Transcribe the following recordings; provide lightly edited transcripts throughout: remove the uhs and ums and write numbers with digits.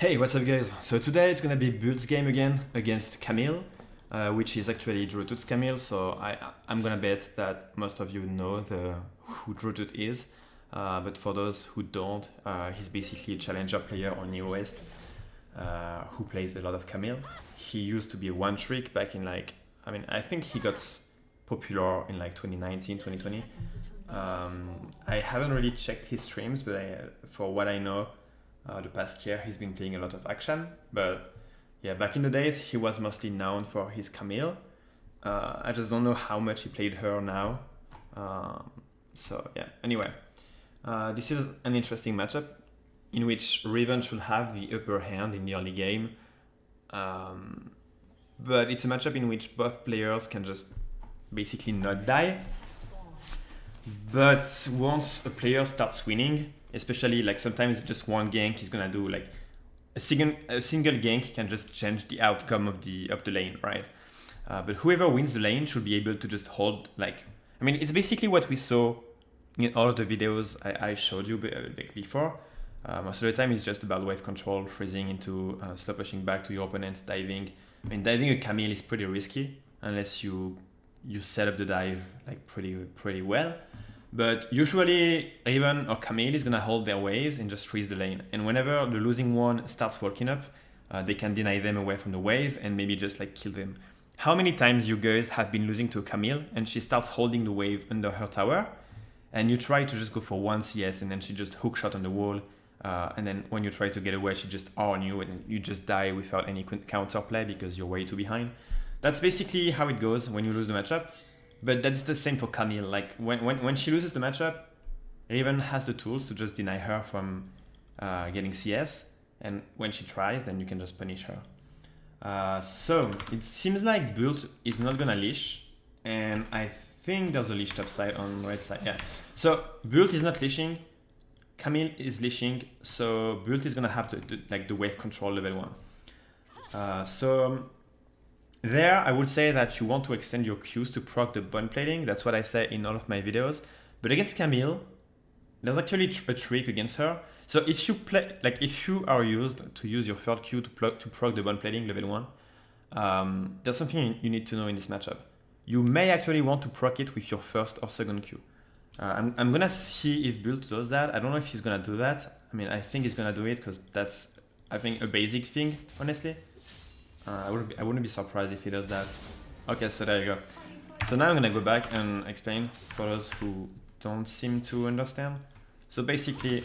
Hey, what's up guys? So today it's gonna be Bult's game again against Camille, which is actually DRUTUTT's Camille, so I'm gonna bet that most of you know who DRUTUTT is, but for those who don't, he's basically a challenger player on New West who plays a lot of Camille. He used to be a one trick back in I think he got popular in like 2019, 2020. I haven't really checked his streams, but for what I know, the past year he's been playing a lot of action, but yeah, back in the days he was mostly known for his Camille. I just don't know how much he played her now. So yeah, anyway, this is an interesting matchup in which Riven should have the upper hand in the early game, but it's a matchup in which both players can just basically not die. But once a player starts winning, especially like sometimes just one gank is gonna do like a single gank can just change the outcome of the lane, right? But whoever wins the lane should be able to just hold it's basically what we saw in all of the videos I showed you before. Most of the time it's just about wave control, freezing into slow pushing back to your opponent, diving. Diving a Camille is pretty risky unless you set up the dive like pretty well. But usually Riven or Camille is gonna hold their waves and just freeze the lane. And whenever the losing one starts walking up, they can deny them away from the wave and maybe just like kill them. How many times you guys have been losing to a Camille and she starts holding the wave under her tower, and you try to just go for one CS and then she just hook shot on the wall, and then when you try to get away she just R on you and you just die without any counter play because you're way too behind. That's basically how it goes when you lose the matchup. But that's the same for Camille. Like when she loses the matchup, Riven has the tools to just deny her from getting CS, and when she tries, then you can just punish her. So it seems like Bult is not gonna leash, and I think there's a leash top side on right side. Yeah. So Bult is not leashing, Camille is leashing, so Bult is gonna have the wave control level 1. There, I would say that you want to extend your Qs to proc the bond plating. That's what I say in all of my videos. But against Camille, there's actually a trick against her. So if you if you are used to use your third Q to proc the bond plating level 1, there's something you need to know in this matchup. You may actually want to proc it with your first or second Q. I'm gonna see if Bult does that. I don't know if he's gonna do that. I think he's gonna do it because that's, I think, a basic thing, honestly. I wouldn't be surprised if he does that. Okay, so there you go. So now I'm gonna go back and explain for those who don't seem to understand. So basically,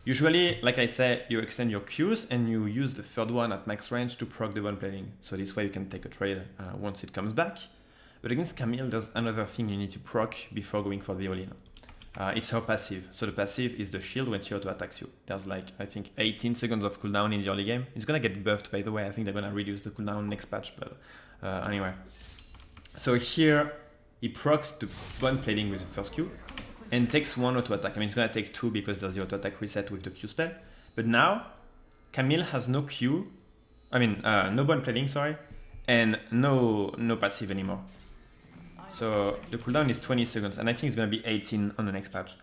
usually, like I said, you extend your Qs and you use the third one at max range to proc the bond plating. So this way you can take a trade once it comes back. But against Camille, there's another thing you need to proc before going for the all-in. It's her passive. So the passive is the shield when she auto-attacks you. There's I think 18 seconds of cooldown in the early game. It's gonna get buffed, by the way. I think they're gonna reduce the cooldown next patch, but anyway. So here, he procs the bond plating with the first Q and takes one auto-attack. It's gonna take 2 because there's the auto-attack reset with the Q spell. But now, Camille has no Q, no bond plating, sorry, and no passive anymore. So the cooldown is 20 seconds, and I think it's going to be 18 on the next patch.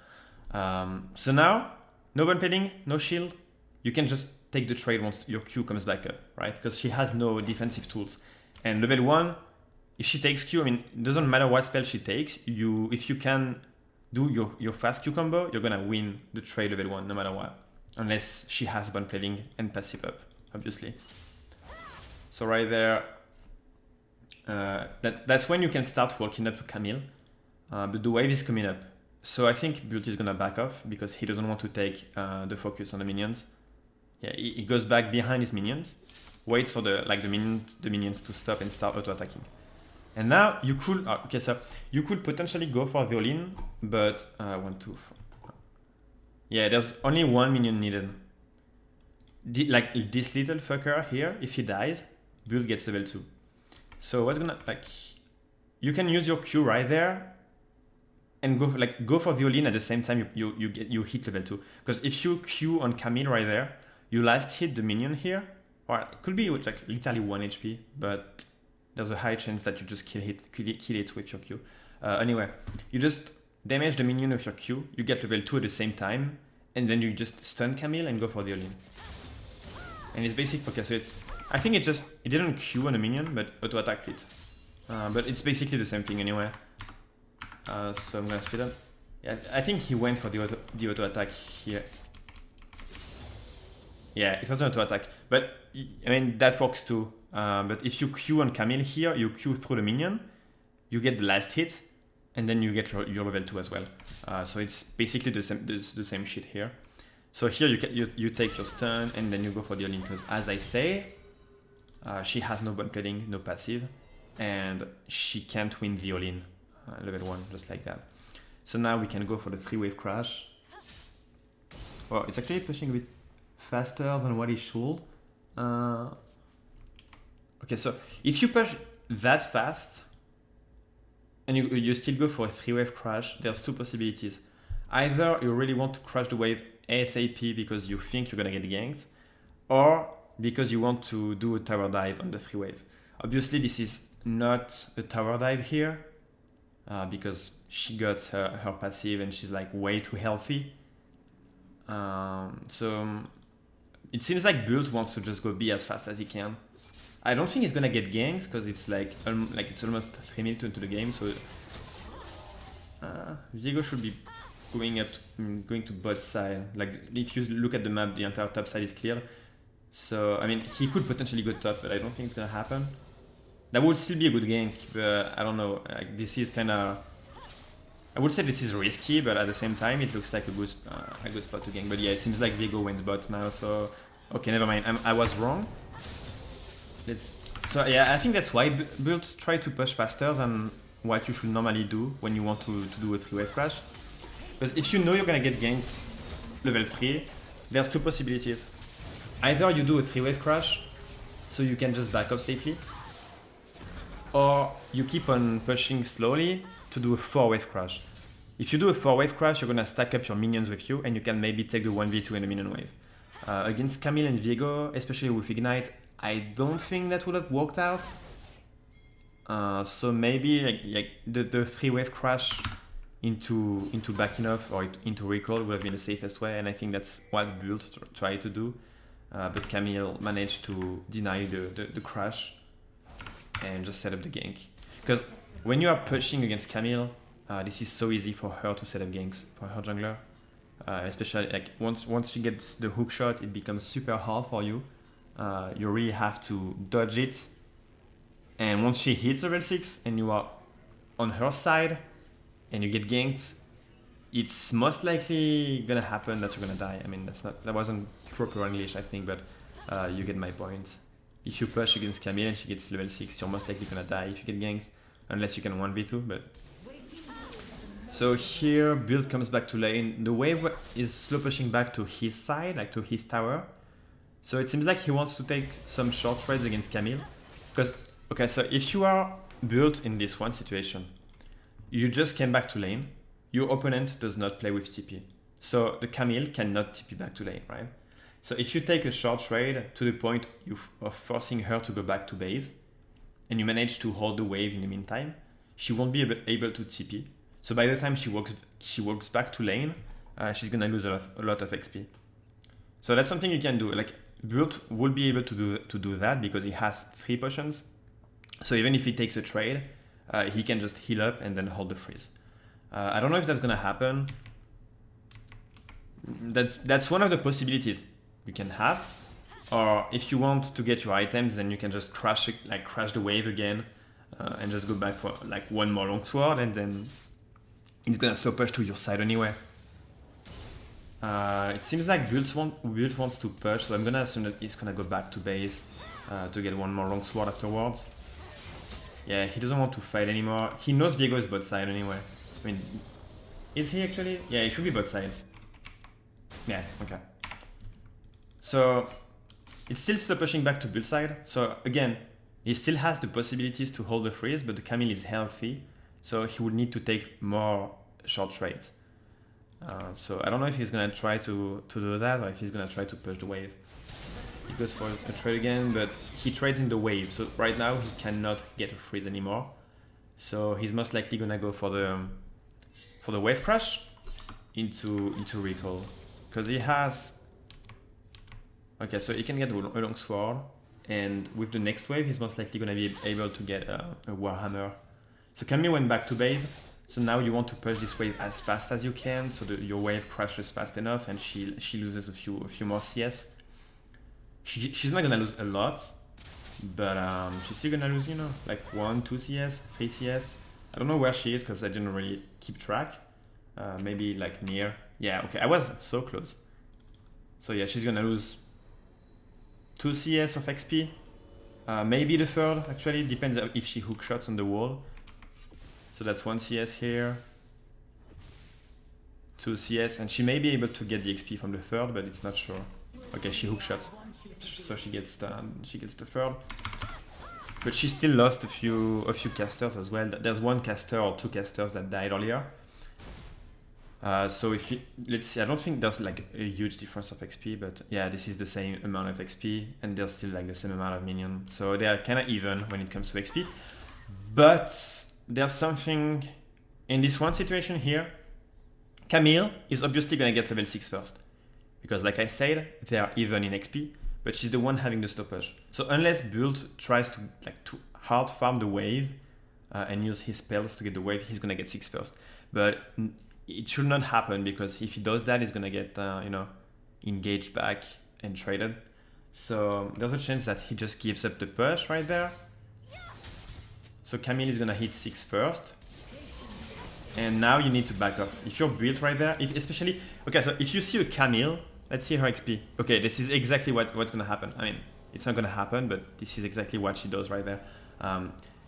So now, no bond plating, no shield. You can just take the trade once your Q comes back up, right? Because she has no defensive tools. And level 1, if she takes Q, it doesn't matter what spell she takes. If you can do your fast Q combo, you're going to win the trade level 1 no matter what. Unless she has bond plating and passive up, obviously. So right there, that's when you can start walking up to Camille, but the wave is coming up. So I think Bult is gonna back off because he doesn't want to take the focus on the minions. Yeah, he goes back behind his minions, waits for the minions to stop and start auto-attacking. And now you could, you could potentially go for the all-in, but 1, 2, 4. Yeah, there's only one minion needed. This little fucker here, if he dies, Bult gets level 2. So what's gonna, you can use your Q right there and go for the all-in at the same time you hit level 2. Because if you Q on Camille right there, you last hit the minion here, or it could be with literally 1 HP, but there's a high chance that you just kill it with your Q. Anyway, you just damage the minion with your Q, you get level 2 at the same time, and then you just stun Camille and go for the all-in. And it's basic, okay, so I think it didn't Q on a minion, but auto-attacked it. But it's basically the same thing anyway. So I'm gonna speed up. Yeah, I think he went for the auto-attack here. Yeah, it was an auto-attack, but I mean, that works too. But if you Q on Camille here, you Q through the minion, you get the last hit, and then you get your level 2 as well. So it's basically the same shit here. So here you take your stun, and then you go for the all-in, because as I say, she has no bot plating, no passive, and she can't win the all-in level 1, just like that. So now we can go for the 3-wave crash. Well, it's actually pushing a bit faster than what it should. Okay, so if you push that fast and you still go for a 3-wave crash, there's two possibilities. Either you really want to crash the wave ASAP because you think you're gonna get ganked, or because you want to do a tower dive on the 3-wave. Obviously, this is not a tower dive here because she got her passive and she's like way too healthy. So it seems like Bult wants to just go B as fast as he can. I don't think he's gonna get ganked because it's like it's almost 3 minutes into the game, so Viego should be going to bot side. Like if you look at the map, the entire top side is clear. So I mean, he could potentially go top, but I don't think it's gonna happen. That would still be a good gank, but I don't know. Like, this is kind of, I would say this is risky, but at the same time, it looks like a good spot to gank. But yeah, it seems like Viego went bot now. So okay, never mind. I was wrong. So yeah, I think that's why Bult try to push faster than what you should normally do when you want to do a 3-wave crash. Because if you know you're gonna get ganked level 3, there's two possibilities. Either you do a 3-wave crash, so you can just back up safely, or you keep on pushing slowly to do a 4-wave crash. If you do a 4-wave crash, you're gonna stack up your minions with you, and you can maybe take the 1v2 in the minion wave. Against Camille and Viego, especially with Ignite, I don't think that would have worked out. So maybe like the 3-wave crash into backing off or into recall would have been the safest way, and I think that's what Bult tried to do. But Camille managed to deny the crash and just set up the gank. Because when you are pushing against Camille, this is so easy for her to set up ganks for her jungler. Especially like once she gets the hook shot, it becomes super hard for you. You really have to dodge it, and once she hits level 6 and you are on her side and you get ganked, it's most likely gonna happen that you're gonna die. I mean, that wasn't proper English, I think, but you get my point. If you push against Camille and she gets level 6, you're most likely gonna die if you get ganked, unless you can 1v2, but... So here, Bult comes back to lane. The wave is slow pushing back to his side, like to his tower. So it seems like he wants to take some short trades against Camille. Because, okay, so if you are Bult in this one situation, you just came back to lane, your opponent does not play with TP. So the Camille cannot TP back to lane, right? So if you take a short trade to the point of forcing her to go back to base, and you manage to hold the wave in the meantime, she won't be able to TP. So by the time she walks back to lane, she's gonna lose a lot of XP. So that's something you can do. Like Bult will be able to do that because he has 3 potions. So even if he takes a trade, he can just heal up and then hold the freeze. I don't know if that's gonna happen. That's one of the possibilities you can have. Or if you want to get your items, then you can just crash the wave again and just go back for like one more longsword, and then it's gonna slow push to your side anyway. It seems like Bult wants to push, so I'm gonna assume that he's gonna go back to base to get one more longsword afterwards. Yeah, he doesn't want to fight anymore. He knows Viego is bot side anyway. I mean, is he actually? Yeah, he should be bot side. Yeah, okay. So it's still slow pushing back to Bult side. So again, he still has the possibilities to hold the freeze, but the Camille is healthy, so he would need to take more short trades. So I don't know if he's gonna try to do that, or if he's gonna try to push the wave. He goes for a trade again, but he trades in the wave, so right now he cannot get a freeze anymore. So he's most likely gonna go for the wave crash into recall, because he has Okay, so he can get a long sword, and with the next wave, he's most likely gonna be able to get a Warhammer. So Camille went back to base. So now you want to push this wave as fast as you can, so your wave crashes fast enough, and she loses a few more CS. She's not gonna lose a lot, but she's still gonna lose, you know, like 1, 2 CS, 3 CS. I don't know where she is because I didn't really keep track. Maybe like near. Yeah, okay, I was so close. So yeah, she's gonna lose 2 CS of XP. Maybe the third, actually, depends if she hook shots on the wall. So that's 1 CS here, 2 CS, and she may be able to get the XP from the third, but it's not sure. Okay, she hook shots, so she gets the third. But she still lost a few casters as well. There's 1 caster or 2 casters that died earlier. So if you, let's see, I don't think there's like a huge difference of XP, but yeah, this is the same amount of XP, and there's still like the same amount of minions. So they are kind of even when it comes to XP. But there's something in this one situation here. Camille is obviously gonna get level 6 first, because like I said, they are even in XP, but she's the one having the stoppage. So unless Bult tries to hard farm the wave and use his spells to get the wave, he's gonna get 6 first. But it should not happen, because if he does that, he's gonna get you know, engaged back and traded. So there's a chance that he just gives up the push right there. So Camille is gonna hit 6 first. And now you need to back off. If you're built right there, especially, okay, so if you see a Camille, let's see her XP. Okay, this is exactly what's gonna happen. I mean, it's not gonna happen, but this is exactly what she does right there.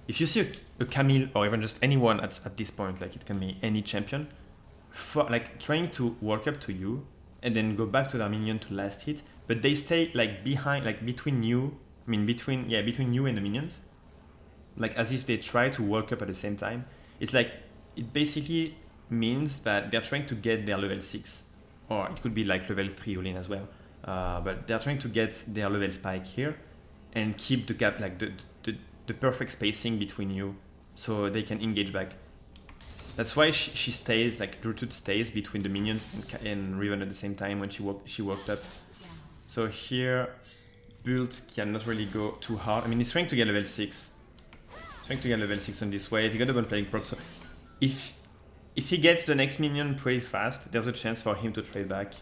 If you see a Camille, or even just anyone at this point, like it can be any champion, like trying to walk up to you and then go back to their minion to last hit, but they stay like behind, like between you, I mean between you and the minions, like as if they try to walk up at the same time. It's like, it basically means that they're trying to get their level 6, or it could be like level 3 all in as well, but they're trying to get their level spike here and keep the gap, like the perfect spacing between you, so they can engage back. That's why she stays, like DRUTUTT stays between the minions and Riven at the same time when she walked up. So here, Bult cannot really go too hard. I mean, he's trying to get level 6. Trying to get level 6 on this wave. He got double playing proc, so if he gets the next minion pretty fast, there's a chance for him to trade back.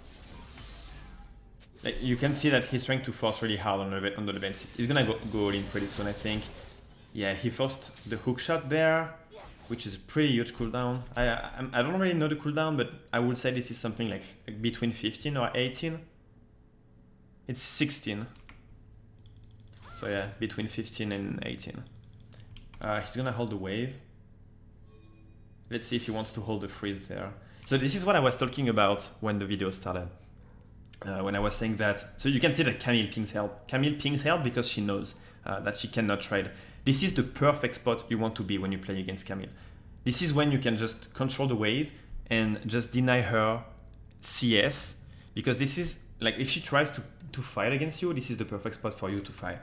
Like you can see that he's trying to force really hard on the level 6. He's gonna go all in pretty soon, I think. Yeah, he forced the hook shot there, which is a pretty huge cooldown. I don't really know the cooldown, but I would say this is something like between 15 or 18. It's 16. So yeah, between 15 and 18. He's gonna hold the wave. Let's see if he wants to hold the freeze there. So this is what I was talking about when the video started. When I was saying that, so you can see that Camille pings help. Camille pings help because she knows that she cannot trade. This is the perfect spot you want to be when you play against Camille. This is when you can just control the wave and just deny her CS, because this is like, if she tries to fight against you, this is the perfect spot for you to fight.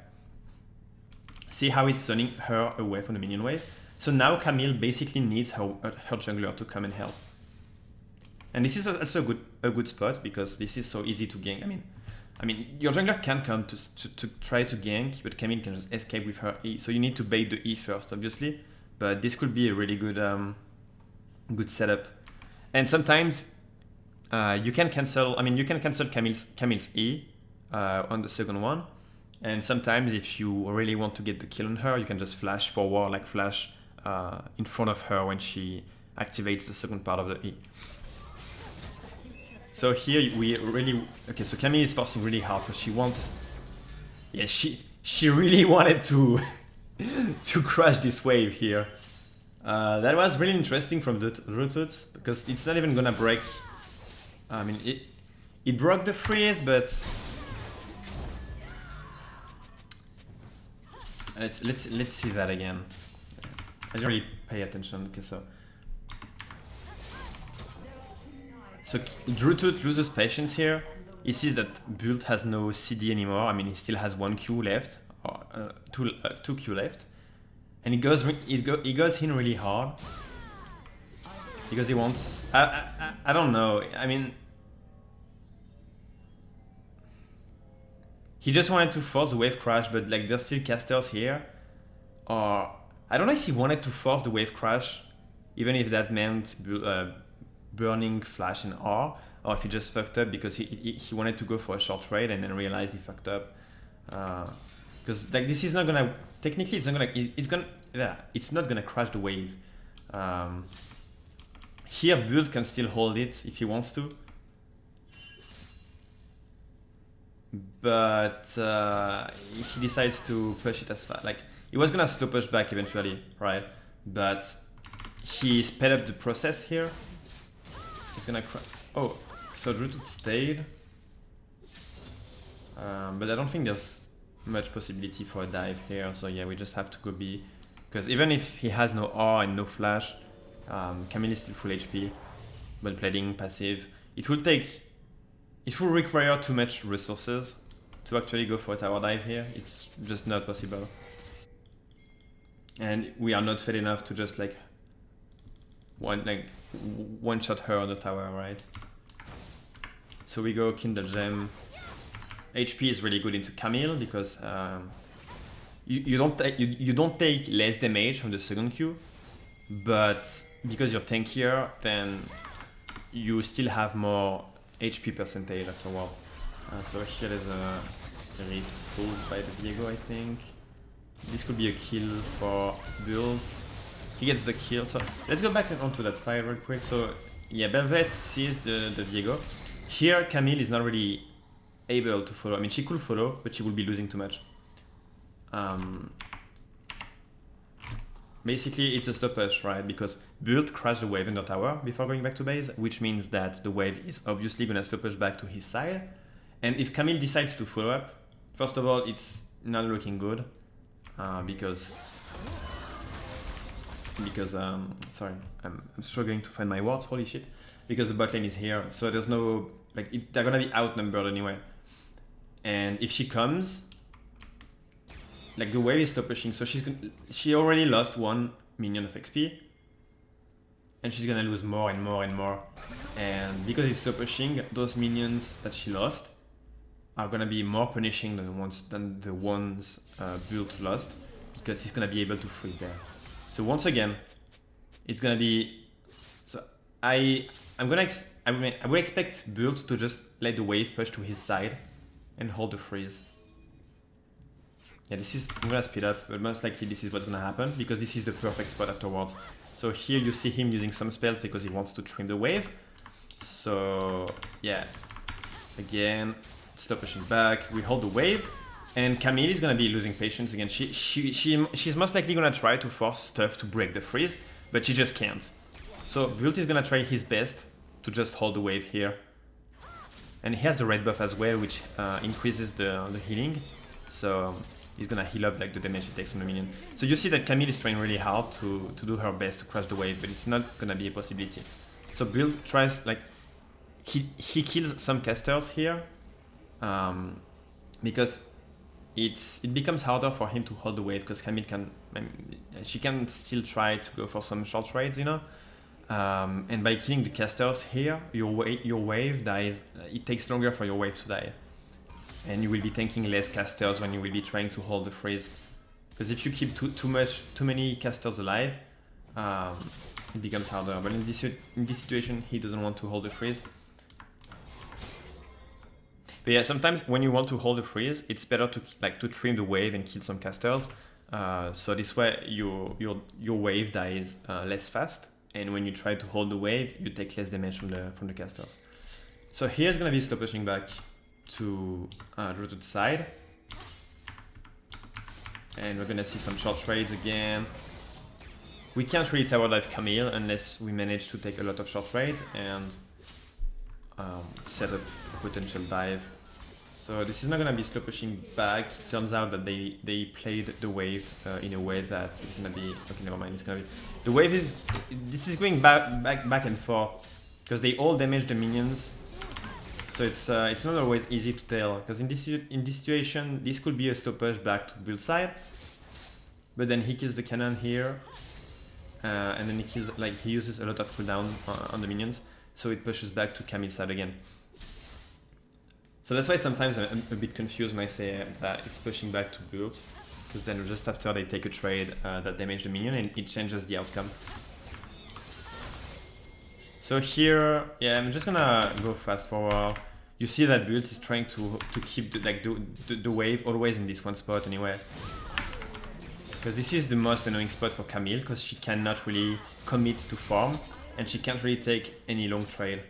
See how it's turning her away from the minion wave? So now Camille basically needs her jungler to come and help. And this is also a good spot, because this is so easy to gank. I mean, your jungler can come to try to gank, but Camille can just escape with her E. So you need to bait the E first, obviously. But this could be a really good good setup. And sometimes you can cancel. I mean, you can cancel Camille's E on the second one. And sometimes, if you really want to get the kill on her, you can just flash forward, like flash in front of her when she activates the second part of the E. So here we really, okay, so Camille is forcing really hard because she wants, yeah, she really wanted to to crash this wave here. That was really interesting from the DRUTUTT, because it's not even gonna break. I mean, it broke the freeze, but let's see that again. I didn't really pay attention. Okay, so DRUTUTT loses patience here. He sees that Bult has no CD anymore. I mean, he still has 1 Q left, or two Q left, and he goes in really hard because he wants. I don't know. I mean, he just wanted to force the wave crash, but like there's still casters here. Or I don't know if he wanted to force the wave crash, even if that meant burning flash in R, or if he just fucked up because he wanted to go for a short trade and then realized he fucked up. Because like this is not gonna, technically it's not gonna, it's not gonna crash the wave. Here Build can still hold it if he wants to, but he decides to push it as fast. Like he was gonna slow push back eventually, right? But he sped up the process here. He's gonna oh, so DRUTUTT stayed, but I don't think there's much possibility for a dive here. So yeah, we just have to go B, because even if he has no R and no flash, Camille is still full HP, but playing passive, it will require too much resources to actually go for a tower dive here. It's just not possible. And we are not fed enough to just like one shot her on the tower, right? So we go Kindle Gem. HP is really good into Camille because you don't take less damage from the second Q, but because you're tankier, then you still have more HP percentage afterwards. So here there's a Rift pulled by the Viego, I think. This could be a kill for Build. He gets the kill. So let's go back onto that fight real quick. So yeah, Belvet sees the Viego. Here Camille is not really able to follow. I mean, she could follow, but she will be losing too much. Basically, it's a slow push, right? Because Build crashed the wave in the tower before going back to base, which means that the wave is obviously going to slow push back to his side. And if Camille decides to follow up, first of all, it's not looking good because sorry, I'm struggling to find my words. Holy shit! Because the bot lane is here, so there's no like they're gonna be outnumbered anyway. And if she comes, like the wave is stop pushing, so she already lost 1 minion of XP, and she's gonna lose more and more and more. And because it's stop pushing, those minions that she lost are gonna be more punishing than the ones Build lost, because he's gonna be able to freeze there. So once again, it's gonna be. So I would expect Build to just let the wave push to his side and hold the freeze. Yeah, I'm gonna speed up, but most likely this is what's gonna happen, because this is the perfect spot afterwards. So here you see him using some spells because he wants to trim the wave. So yeah, again, stop pushing back, we hold the wave, and Camille is gonna be losing patience again. She's most likely gonna try to force stuff to break the freeze, but she just can't. So Build is gonna try his best to just hold the wave here. And he has the red buff as well, which increases the healing. So he's gonna heal up like the damage he takes from the minion. So you see that Camille is trying really hard to do her best to crash the wave, but it's not gonna be a possibility. So Build tries, like, he kills some casters here, because it becomes harder for him to hold the wave, because Camille she can still try to go for some short trades, you know. And by killing the casters here, your wave dies. It takes longer for your wave to die, and you will be tanking less casters when you will be trying to hold the freeze. Because if you keep too many casters alive, it becomes harder. But in this situation, he doesn't want to hold the freeze. But yeah, sometimes when you want to hold the freeze, it's better to trim the wave and kill some casters. So this way, your wave dies less fast. And when you try to hold the wave, you take less damage from the casters. So here's gonna be slow pushing back to DRUTUTT side, and we're gonna see some short trades again. We can't really tower dive Camille unless we manage to take a lot of short trades and set up a potential dive. So this is not gonna be slow pushing back. It turns out that they played the wave in a way that is gonna be, okay, never mind. It's gonna be, the wave is, this is going back and forth because they all damage the minions. So it's not always easy to tell, because in this situation this could be a slow push back to Build side, but then he kills the cannon here, and then he uses a lot of cooldown on the minions, so it pushes back to Camille's side again. So that's why sometimes I'm a bit confused when I say that it's pushing back to build, because then just after they take a trade that damage the minion and it changes the outcome. So here, yeah, I'm just gonna go fast forward. You see that build is trying to keep the wave always in this one spot anyway. Because this is the most annoying spot for Camille, because she cannot really commit to farm and she can't really take any long trade.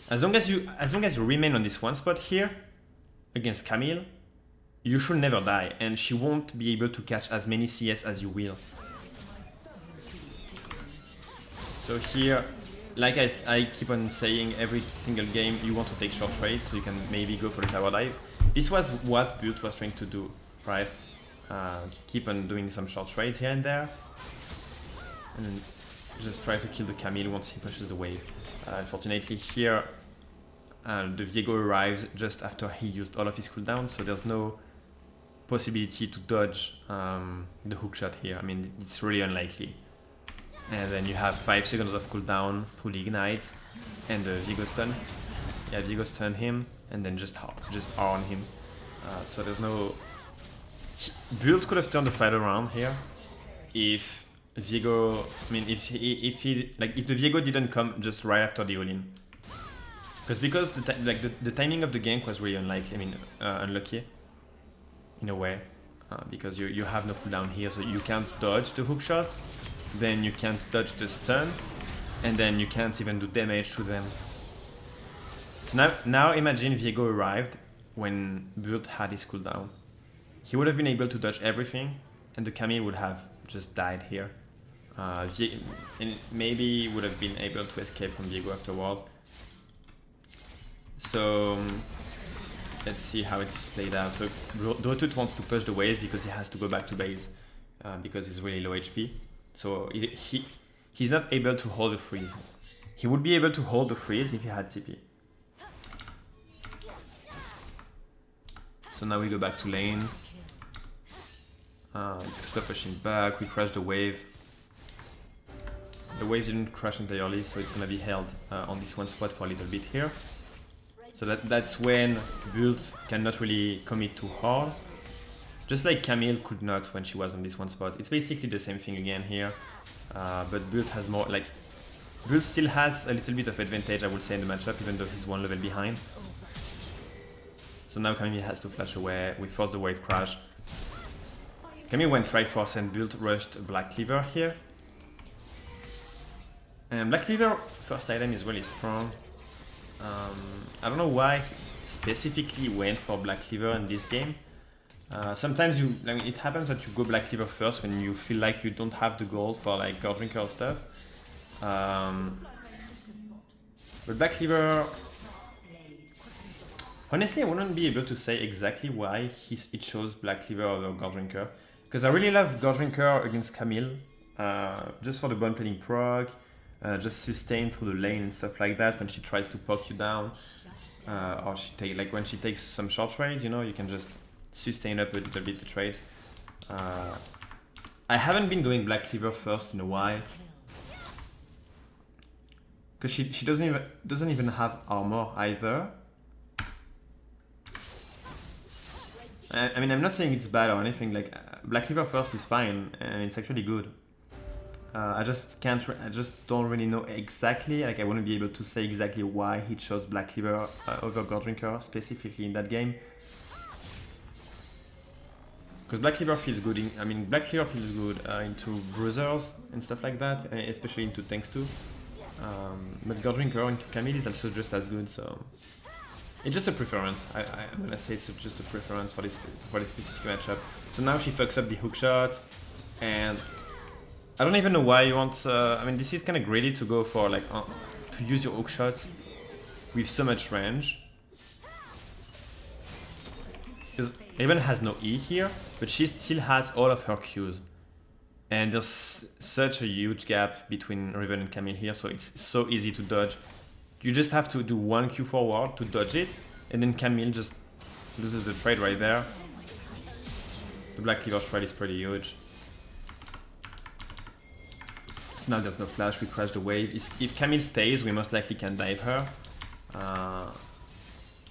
As long as you remain on this one spot here against Camille, you should never die, and she won't be able to catch as many CS as you will. So here, like I keep on saying, every single game you want to take short trades, so you can maybe go for the tower dive. This was what Build was trying to do, right? Keep on doing some short trades here and there, and then just try to kill the Camille once he pushes the wave. Unfortunately here, the Viego arrives just after he used all of his cooldowns, so there's no possibility to dodge the hookshot here. I mean, it's really unlikely. And then you have 5 seconds of cooldown, fully ignites, and the Viego stun. Yeah, Viego stun him, and then just on him. So there's no... Build could have turned the fight around here if Viego... I mean, if the Viego didn't come just right after the all-in. Because the timing of the gank was really unlikely. I mean, unlucky in a way, because you have no cooldown here, so you can't dodge the hookshot. Then you can't dodge the stun, and then you can't even do damage to them. So now imagine Viego arrived when Build had his cooldown. He would have been able to dodge everything, and the Camille would have just died here. And maybe would have been able to escape from Viego afterwards. So let's see how it's played out. So DRUTUTT wants to push the wave because he has to go back to base because he's really low HP. So he's not able to hold the freeze. He would be able to hold the freeze if he had TP. So now we go back to lane. It's stop pushing back. We crash the wave. The wave didn't crash entirely, so it's gonna be held on this one spot for a little bit here. So that's when Build cannot really commit too hard. Just like Camille could not when she was on this one spot. It's basically the same thing again here. But Build has more, like... Build still has a little bit of advantage, I would say, in the matchup, even though he's one level behind. So now Camille has to flash away. We force the wave crash. Camille went Triforce and Build rushed Black Cleaver here. And Black Cleaver first item is really strong. I don't know why he specifically went for Black Cleaver in this game. Sometimes I mean, it happens that you go Black Cleaver first when you feel like you don't have the gold for like God Drinker stuff. But Black Cleaver, honestly, I wouldn't be able to say exactly why he chose Black Cleaver over God Drinker, because I really love God Drinker against Camille, just for the bone plating proc, just sustain through the lane and stuff like that when she tries to poke you down, or when she takes some short trades, you know, you can just sustain up a little bit the trades. I haven't been going Black Cleaver first in a while, because she doesn't even have armor either. I mean, I'm not saying it's bad or anything. Like Black Cleaver first is fine and it's actually good. I just don't really know exactly. Like I wouldn't be able to say exactly why he chose Black Cleaver over God Drinker specifically in that game. Because Black Cleaver feels good. Black Cleaver feels good into bruisers and stuff like that, especially into tanks too. But God Drinker into Camille is also just as good. So it's just a preference. I'm gonna say it's just a preference for this specific matchup. So now she fucks up the hookshot, and I don't even know why you want. I mean, this is kind of greedy to go for like to use your hookshot with so much range. Because Riven has no E here, but she still has all of her Qs. And there's such a huge gap between Riven and Camille here, so it's so easy to dodge. You just have to do one Q forward to dodge it, and then Camille just loses the trade right there. The Black Cleaver trade is pretty huge. So now there's no flash, we crash the wave. If Camille stays, we most likely can dive her. But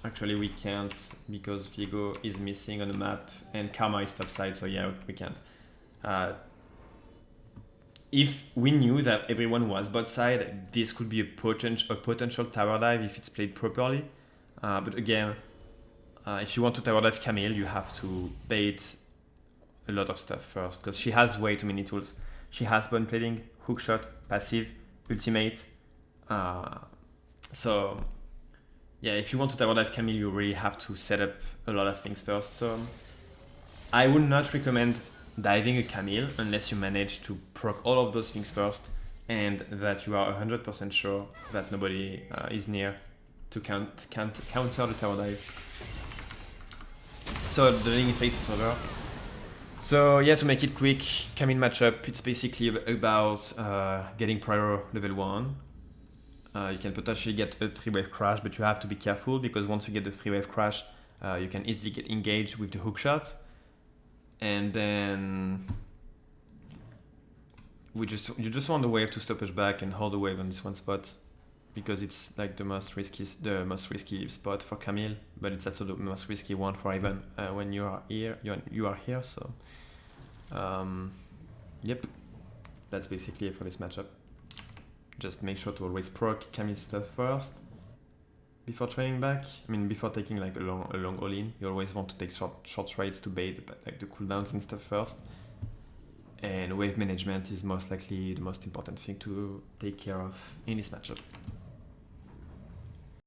Black Cleaver feels good. I mean, Black Cleaver feels good into tanks too. But Actually, we can't because Viego is missing on the map and Karma is topside, so yeah, we can't. If we knew that everyone was bot side, this could be a potential tower dive if it's played properly. But again, if you want to tower dive Camille, you have to bait a lot of stuff first because she has way too many tools. She has bone plating, hookshot, passive, ultimate. So yeah, if you want to tower dive Camille, you really have to set up a lot of things first. So I would not recommend diving a Camille unless you manage to proc all of those things first and that you are 100% sure that nobody is near to counter the tower dive. So the laning phase is over. So yeah, to make it quick, Camille matchup, it's basically about getting prior level 1. You can potentially get a 3-wave crash, but you have to be careful because once you get the 3-wave crash, you can easily get engaged with the hookshot. And then you just want the wave to stop us back and hold the wave on this one spot because it's like the most risky spot for Camille, but it's also the most risky one for Riven when you are here. You are here, so yep, that's basically it for this matchup. Just make sure to always proc Camille stuff first before training back. I mean, before taking like a long all-in, you always want to take short trades to bait like the cooldowns and stuff first. And wave management is most likely the most important thing to take care of in this matchup.